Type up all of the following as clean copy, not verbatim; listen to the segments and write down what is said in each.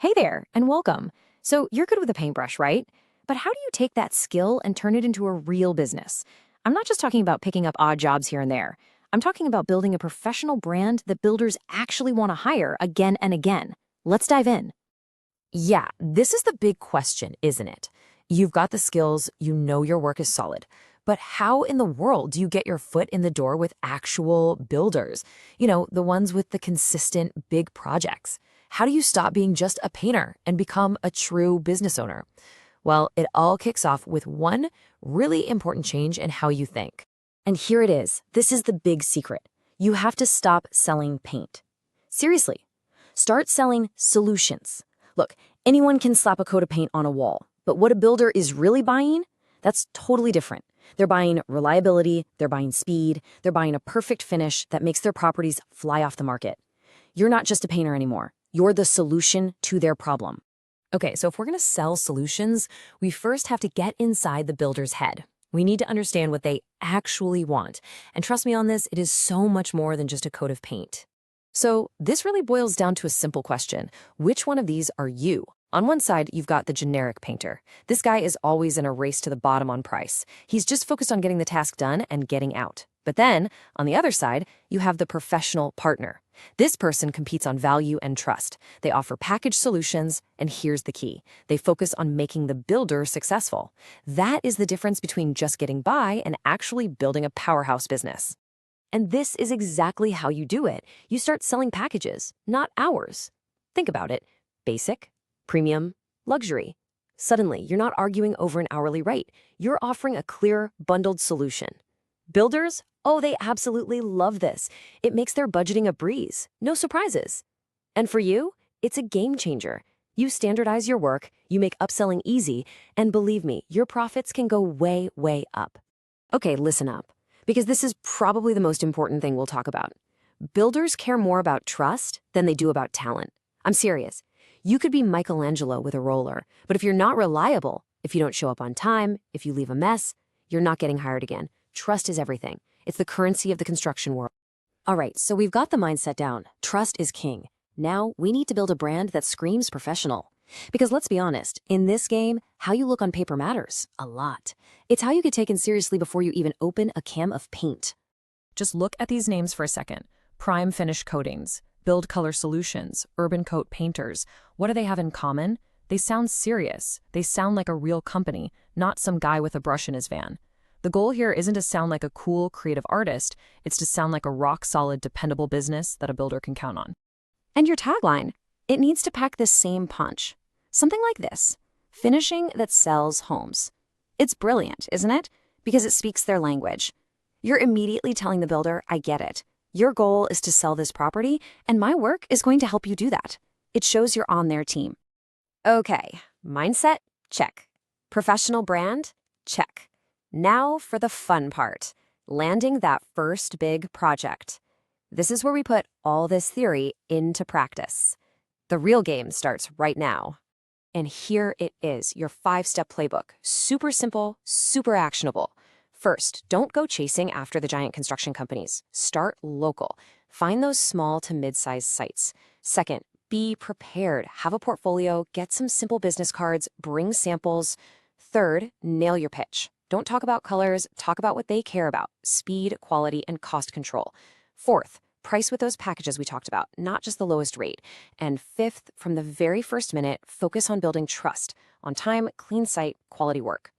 Hey there, and welcome. So, you're good with a paintbrush, right? But how do you take that skill and turn it into a real business? I'm not just talking about picking up odd jobs here and there. I'm talking about building a professional brand that builders actually want to hire again and again. Let's dive in. Yeah, this is the big question, isn't it? You've got the skills, you know your work is solid. But how in the world do you get your foot in the door with actual builders? The ones with the consistent big projects. How do you stop being just a painter and become a true business owner? Well, it all kicks off with one really important change in how you think. And here it is. This is the big secret. You have to stop selling paint. Seriously, start selling solutions. Look, anyone can slap a coat of paint on a wall, but what a builder is really buying, that's totally different. They're buying reliability, they're buying speed, they're buying a perfect finish that makes their properties fly off the market. You're not just a painter anymore. You're the solution to their problem. Okay, so if we're going to sell solutions, we first have to get inside the builder's head. We need to understand what they actually want. And trust me on this, it is so much more than just a coat of paint. So this really boils down to a simple question. Which one of these are you? On one side, you've got the generic painter. This guy is always in a race to the bottom on price. He's just focused on getting the task done and getting out. But then, on the other side, you have the professional partner. This person competes on value and trust. They offer package solutions, and here's the key. They focus on making the builder successful. That is the difference between just getting by and actually building a powerhouse business. And this is exactly how you do it. You start selling packages, not hours. Think about it. Basic, premium, luxury. Suddenly, you're not arguing over an hourly rate. You're offering a clear, bundled solution. Builders, oh, they absolutely love this. It makes their budgeting a breeze. No surprises. And for you, it's a game changer. You standardize your work, you make upselling easy, and believe me, your profits can go way, way up. Okay, listen up, because this is probably the most important thing we'll talk about. Builders care more about trust than they do about talent. I'm serious. You could be Michelangelo with a roller, but if you're not reliable, if you don't show up on time, if you leave a mess, you're not getting hired again. Trust is everything. It's the currency of the construction world. All right, so we've got the mindset down. Trust is king. Now we need to build a brand that screams professional. Because let's be honest, in this game, how you look on paper matters a lot. It's how you get taken seriously before you even open a can of paint. Just look at these names for a second. Prime Finish Coatings, Build Color Solutions, Urban Coat Painters. What do they have in common? They sound serious. They sound like a real company, not some guy with a brush in his van. The goal here isn't to sound like a cool, creative artist. It's to sound like a rock-solid, dependable business that a builder can count on. And your tagline, it needs to pack the same punch. Something like this: finishing that sells homes. It's brilliant, isn't it? Because it speaks their language. You're immediately telling the builder, I get it. Your goal is to sell this property, and my work is going to help you do that. It shows you're on their team. Okay, mindset, check. Professional brand, check. Now for the fun part, landing that first big project. This is where we put all this theory into practice. The real game starts right now. And here it is, your 5-step playbook. Super simple, super actionable. First, don't go chasing after the giant construction companies. Start local. Find those small to mid-sized sites. Second, be prepared. Have a portfolio, get some simple business cards, bring samples. Third, nail your pitch. Don't talk about colors, talk about what they care about: speed, quality, and cost control. Fourth, price with those packages we talked about, not just the lowest rate. And fifth, from the very first minute, focus on building trust, on time, clean site, quality work.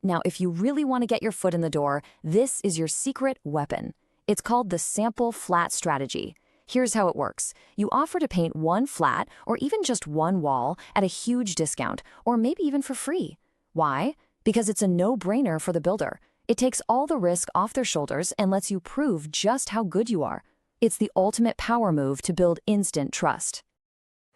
Now, if you really want to get your foot in the door, this is your secret weapon. It's called the sample flat strategy. Here's how it works. You offer to paint one flat or even just one wall at a huge discount, or maybe even for free. Why? Because it's a no-brainer for the builder. It takes all the risk off their shoulders and lets you prove just how good you are. It's the ultimate power move to build instant trust.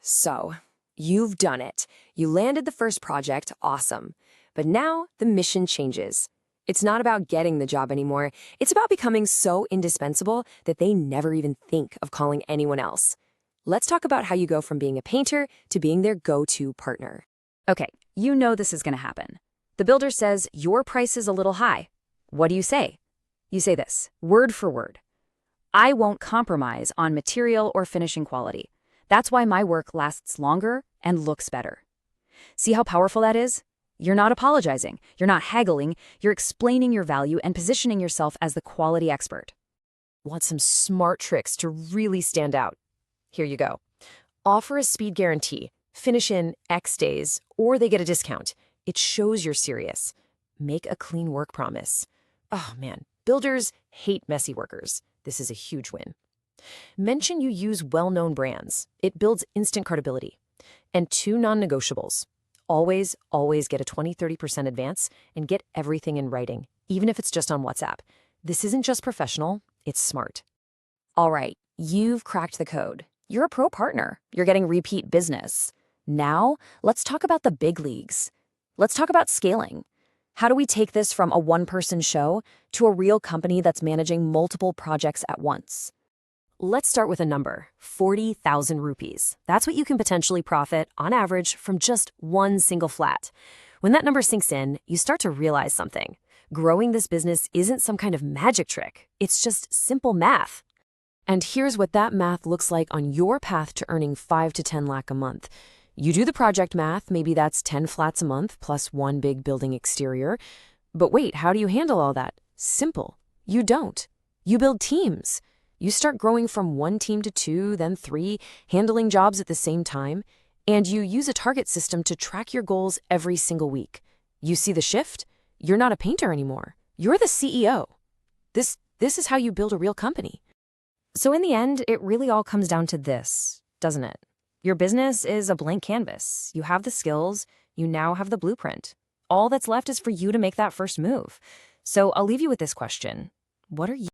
So, you've done it. You landed the first project, awesome. But now the mission changes. It's not about getting the job anymore. It's about becoming so indispensable that they never even think of calling anyone else. Let's talk about how you go from being a painter to being their go-to partner. Okay, you know this is going to happen. The builder says your price is a little high. What do you say? You say this, word for word: I won't compromise on material or finishing quality. That's why my work lasts longer and looks better. See how powerful that is? You're not apologizing, you're not haggling, you're explaining your value and positioning yourself as the quality expert. Want some smart tricks to really stand out? Here you go. Offer a speed guarantee, finish in X days, or they get a discount. It shows you're serious. Make a clean work promise. Oh man, builders hate messy workers. This is a huge win. Mention you use well-known brands. It builds instant credibility. And 2 non-negotiables. Always, always get a 20-30% advance and get everything in writing, even if it's just on WhatsApp. This isn't just professional, it's smart. All right, you've cracked the code. You're a pro partner. You're getting repeat business. Now, let's talk about the big leagues. Let's talk about scaling. How do we take this from a one-person show to a real company that's managing multiple projects at once? Let's start with a number, 40,000 rupees. That's what you can potentially profit, on average, from just one single flat. When that number sinks in, you start to realize something. Growing this business isn't some kind of magic trick. It's just simple math. And here's what that math looks like on your path to earning 5 to 10 lakh a month. You do the project math, maybe that's 10 flats a month plus 1 big building exterior. But wait, how do you handle all that? Simple. You don't. You build teams. You start growing from 1 team to 2, then 3, handling jobs at the same time, and you use a target system to track your goals every single week. You see the shift? You're not a painter anymore. You're the CEO. This is how you build a real company. So in the end, it really all comes down to this, doesn't it? Your business is a blank canvas. You have the skills. You now have the blueprint. All that's left is for you to make that first move. So I'll leave you with this question. What are you